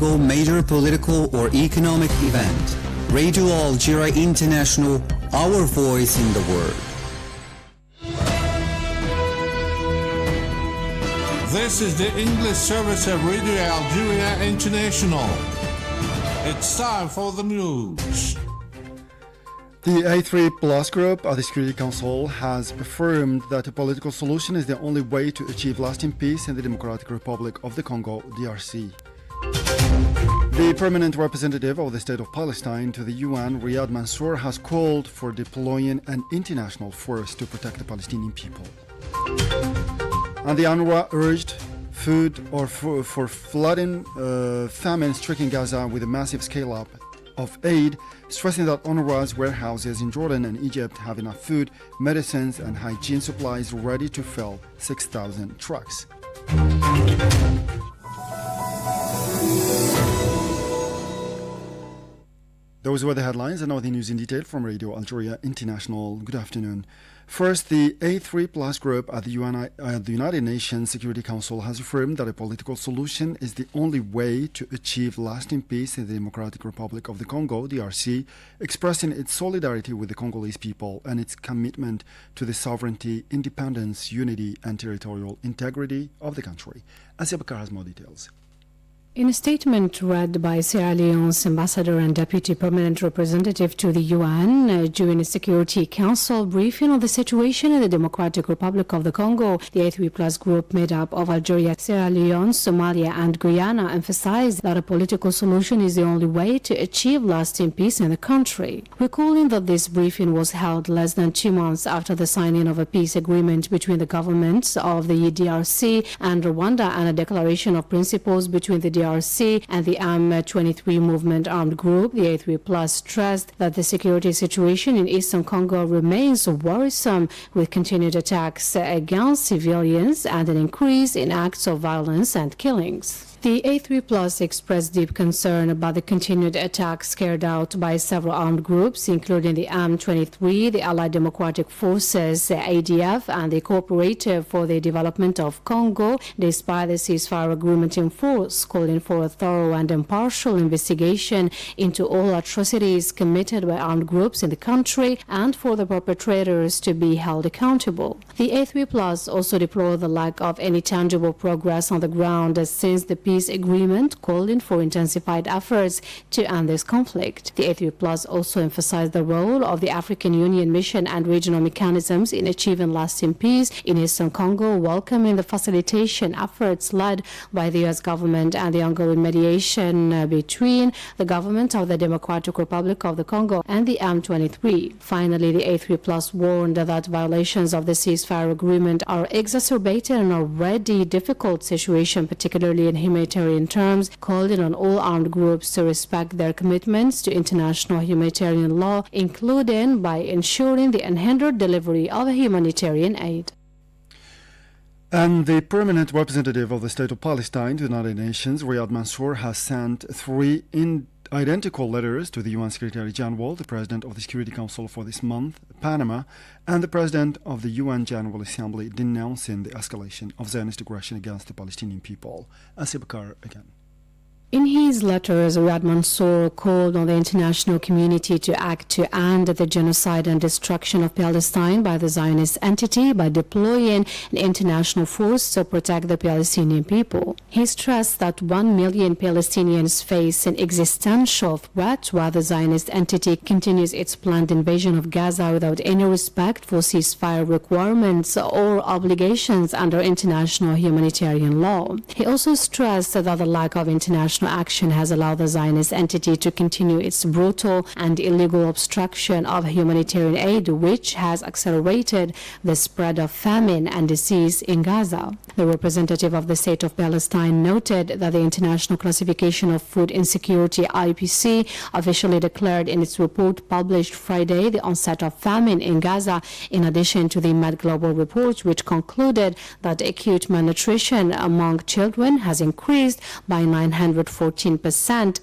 single major political or economic event. Radio Algeria International, our voice in the world. This is the English service of Radio Algeria International. It's time for the news. The A3 Plus group at the Security Council has affirmed that a political solution is the only way to achieve lasting peace in the Democratic Republic of the Congo, DRC. The permanent representative of the State of Palestine to the UN, Riyad Mansour, has called for deploying an international force to protect the Palestinian people. And the UNRWA urged food for flooding famine-stricken Gaza with a massive scale-up of aid, stressing that UNRWA's warehouses in Jordan and Egypt have enough food, medicines, and hygiene supplies ready to fill 6,000 trucks. Those were the headlines, and now the news in detail from Radio Algeria International. Good afternoon. First, the A3 Plus group at the United Nations Security Council has affirmed that a political solution is the only way to achieve lasting peace in the Democratic Republic of the Congo, DRC, expressing its solidarity with the Congolese people and its commitment to the sovereignty, independence, unity, and territorial integrity of the country. Asia Bakar has more details. In a statement read by Sierra Leone's ambassador and deputy permanent representative to the UN during a Security Council briefing on the situation in the Democratic Republic of the Congo, the A3 Plus group made up of Algeria, Sierra Leone, Somalia, and Guyana emphasized that a political solution is the only way to achieve lasting peace in the country. Recalling that this briefing was held less than 2 months after the signing of a peace agreement between the governments of the DRC and Rwanda and a declaration of principles between the DRC and the M23 movement armed group, the A3 Plus stressed that the security situation in eastern Congo remains worrisome, with continued attacks against civilians and an increase in acts of violence and killings. The A3 Plus expressed deep concern about the continued attacks carried out by several armed groups, including the M23, the Allied Democratic Forces, ADF, and the Cooperative for the Development of Congo, despite the ceasefire agreement in force, calling for a thorough and impartial investigation into all atrocities committed by armed groups in the country and for the perpetrators to be held accountable. The A3 Plus also deplored the lack of any tangible progress on the ground since the peace agreement, calling for intensified efforts to end this conflict. The A3 Plus also emphasized the role of the African Union mission and regional mechanisms in achieving lasting peace in eastern Congo, welcoming the facilitation efforts led by the U.S. government and the ongoing mediation between the government of the Democratic Republic of the Congo and the M23. Finally, the A3 Plus warned that violations of the ceasefire agreement are exacerbating an already difficult situation, particularly in humanitarian terms, calling on all armed groups to respect their commitments to international humanitarian law, including by ensuring the unhindered delivery of humanitarian aid. And the permanent representative of the State of Palestine to the United Nations, Riyad Mansour, has sent 3 identical letters to the UN Secretary General, the President of the Security Council for this month, Panama, and the President of the UN General Assembly, denouncing the escalation of Zionist aggression against the Palestinian people. Asibakar again. In his letters, Riyad Mansour called on the international community to act to end the genocide and destruction of Palestine by the Zionist entity by deploying an international force to protect the Palestinian people. He stressed that 1 million Palestinians face an existential threat while the Zionist entity continues its planned invasion of Gaza without any respect for ceasefire requirements or obligations under international humanitarian law. He also stressed that the lack of international action has allowed the Zionist entity to continue its brutal and illegal obstruction of humanitarian aid, which has accelerated the spread of famine and disease in Gaza. The representative of the State of Palestine noted that the International Classification of Food Insecurity, IPC, officially declared in its report published Friday the onset of famine in Gaza, in addition to the Med Global report, which concluded that acute malnutrition among children has increased by 914%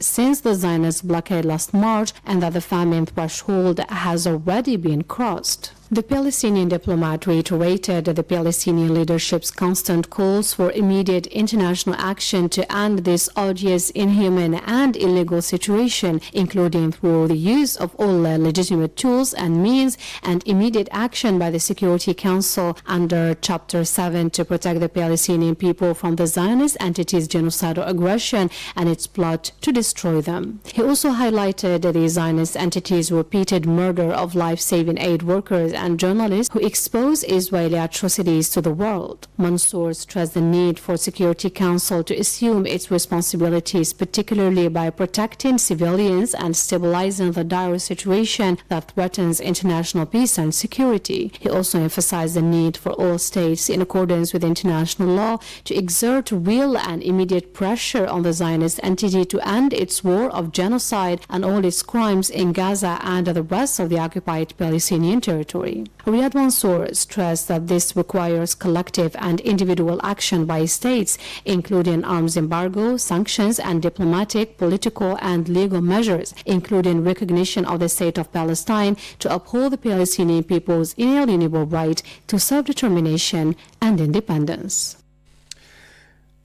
since the Zionist blockade last March, and that the famine threshold has already been crossed. The Palestinian diplomat reiterated the Palestinian leadership's constant calls for immediate international action to end this odious, inhuman and illegal situation, including through the use of all legitimate tools and means, and immediate action by the Security Council under Chapter 7 to protect the Palestinian people from the Zionist entity's genocidal aggression and its plot to destroy them. He also highlighted the Zionist entity's repeated murder of life-saving aid workers and journalists who expose Israeli atrocities to the world. Mansour stressed the need for Security Council to assume its responsibilities, particularly by protecting civilians and stabilizing the dire situation that threatens international peace and security. He also emphasized the need for all states, in accordance with international law, to exert real and immediate pressure on the Zionist entity to end its war of genocide and all its crimes in Gaza and the rest of the occupied Palestinian territory. Riyad Mansour stressed that this requires collective and individual action by states, including arms embargo, sanctions, and diplomatic, political, and legal measures, including recognition of the state of Palestine to uphold the Palestinian people's inalienable right to self-determination and independence.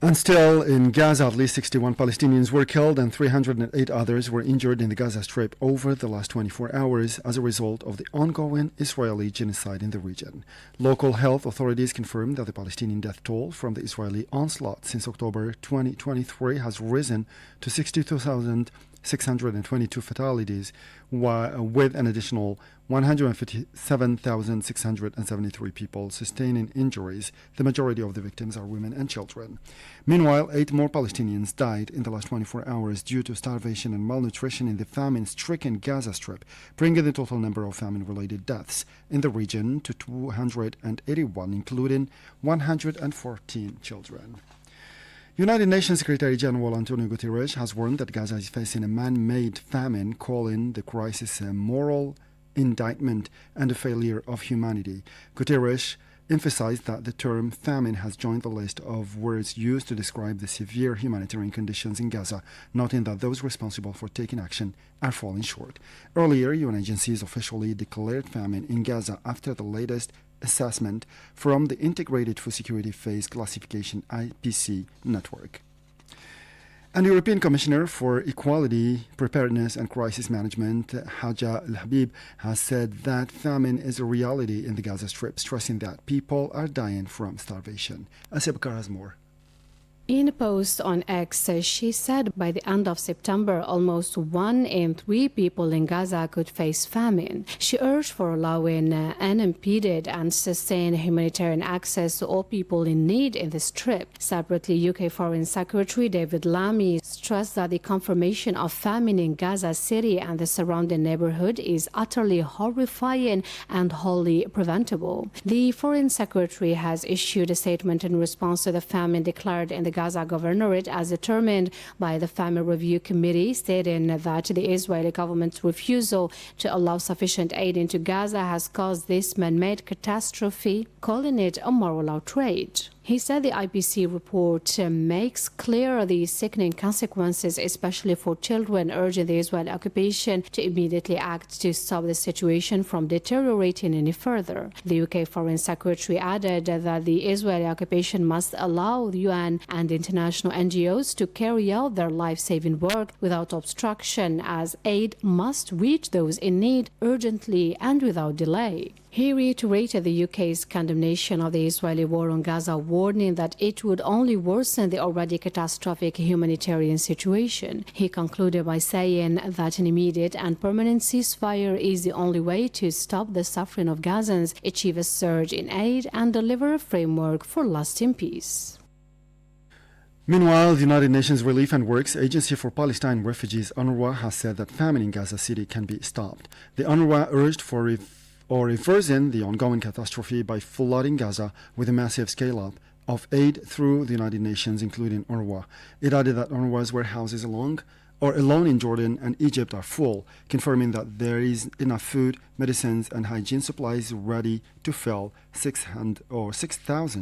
And still in Gaza, at least 61 Palestinians were killed and 308 others were injured in the Gaza Strip over the last 24 hours as a result of the ongoing Israeli genocide in the region. Local health authorities confirmed that the Palestinian death toll from the Israeli onslaught since October 2023 has risen to 62,622 fatalities, with an additional 157,673 people sustaining injuries. The majority of the victims are women and children. Meanwhile, 8 more Palestinians died in the last 24 hours due to starvation and malnutrition in the famine-stricken Gaza Strip, bringing the total number of famine-related deaths in the region to 281, including 114 children. United Nations Secretary General Antonio Guterres has warned that Gaza is facing a man-made famine, calling the crisis a moral indictment and a failure of humanity. Guterres emphasized that the term famine has joined the list of words used to describe the severe humanitarian conditions in Gaza, noting that those responsible for taking action are falling short. Earlier, UN agencies officially declared famine in Gaza after the latest assessment from the Integrated Food Security Phase Classification IPC network. And the European Commissioner for Equality, Preparedness and Crisis Management, Haja Al-Habib, has said that famine is a reality in the Gaza Strip, stressing that people are dying from starvation. Asib Bakar has more. In a post on X, she said by the end of September, almost 1 in 3 people in Gaza could face famine. She urged for allowing unimpeded and sustained humanitarian access to all people in need in the Strip. Separately, UK Foreign Secretary David Lammy stressed that the confirmation of famine in Gaza City and the surrounding neighborhood is utterly horrifying and wholly preventable. The Foreign Secretary has issued a statement in response to the famine declared in the Gaza Governorate as determined by the Famine Review Committee, stating that the Israeli government's refusal to allow sufficient aid into Gaza has caused this man-made catastrophe, calling it a moral outrage. He said the IPC report makes clear the sickening consequences, especially for children, urging the Israeli occupation to immediately act to stop the situation from deteriorating any further. The UK Foreign Secretary added that the Israeli occupation must allow the UN and international NGOs to carry out their life-saving work without obstruction, as aid must reach those in need urgently and without delay. He reiterated the UK's condemnation of the Israeli war on Gaza, warning that it would only worsen the already catastrophic humanitarian situation. He concluded by saying that an immediate and permanent ceasefire is the only way to stop the suffering of Gazans, achieve a surge in aid, and deliver a framework for lasting peace. Meanwhile, the United Nations Relief and Works Agency for Palestine Refugees, UNRWA, has said that famine in Gaza City can be stopped. The UNRWA urged for reversing the ongoing catastrophe by flooding Gaza with a massive scale-up of aid through the United Nations, including UNRWA. It added that UNRWA's warehouses alone in Jordan and Egypt are full, confirming that there is enough food, medicines, and hygiene supplies ready to fill 6,000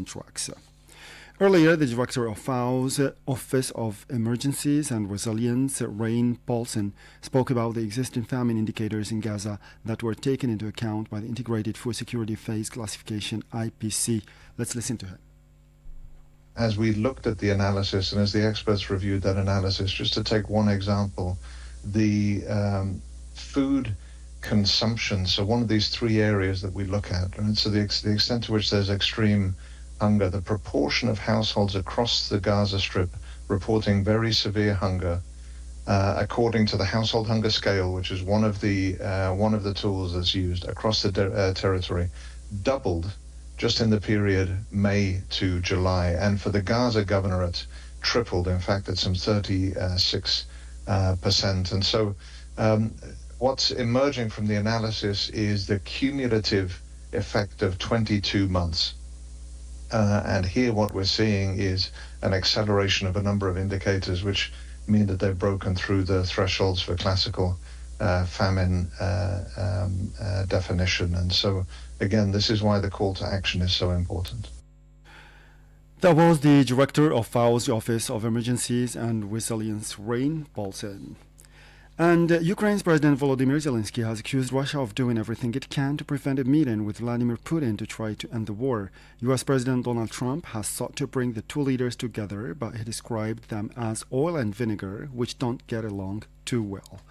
trucks. Earlier, the director of FAO's Office of Emergencies and Resilience, Rain Paulson, spoke about the existing famine indicators in Gaza that were taken into account by the Integrated Food Security Phase Classification, IPC. Let's listen to him. As we looked at the analysis and as the experts reviewed that analysis, just to take one example, the food consumption, so one of these three areas that we look at, and so the extent to which there's extreme hunger, the proportion of households across the Gaza Strip reporting very severe hunger, according to the household hunger scale, which is one of the tools that's used across the territory, doubled just in the period May to July, and for the Gaza governorate, tripled. In fact, at some 36%. And so, what's emerging from the analysis is the cumulative effect of 22 months. And here what we're seeing is an acceleration of a number of indicators which mean that they've broken through the thresholds for classical famine definition. And so, again, this is why the call to action is so important. That was the director of FAO's Office of Emergencies and Resilience, Rain Paulson. And Ukraine's President Volodymyr Zelensky has accused Russia of doing everything it can to prevent a meeting with Vladimir Putin to try to end the war. U.S. President Donald Trump has sought to bring the two leaders together, but he described them as oil and vinegar, which don't get along too well.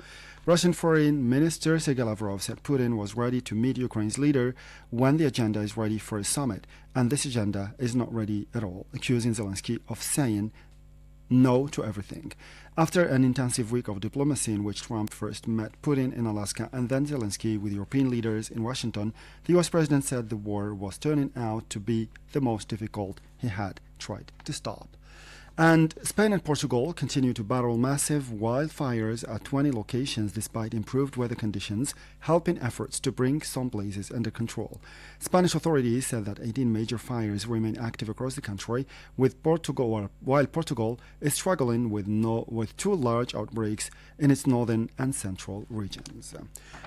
Russian Foreign Minister Sergei Lavrov said Putin was ready to meet Ukraine's leader when the agenda is ready for a summit, and this agenda is not ready at all, accusing Zelensky of saying no to everything. After an intensive week of diplomacy in which Trump first met Putin in Alaska and then Zelensky with European leaders in Washington, the U.S. president said the war was turning out to be the most difficult he had tried to stop. And Spain and Portugal continue to battle massive wildfires at 20 locations despite improved weather conditions, helping efforts to bring some blazes under control. Spanish authorities said that 18 major fires remain active across the country, while Portugal is struggling with two large outbreaks in its northern and central regions.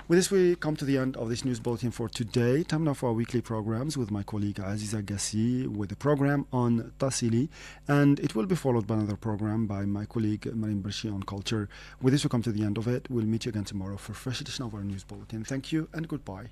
With this, we come to the end of this news bulletin for today. Time now for our weekly programs with my colleague Aziza Gassi with the program on Tassili, and it will be followed by another program by my colleague Marin Bershi on culture. With this, we come to the end of it. We'll meet you again tomorrow for a fresh edition of our news bulletin. Thank you and goodbye.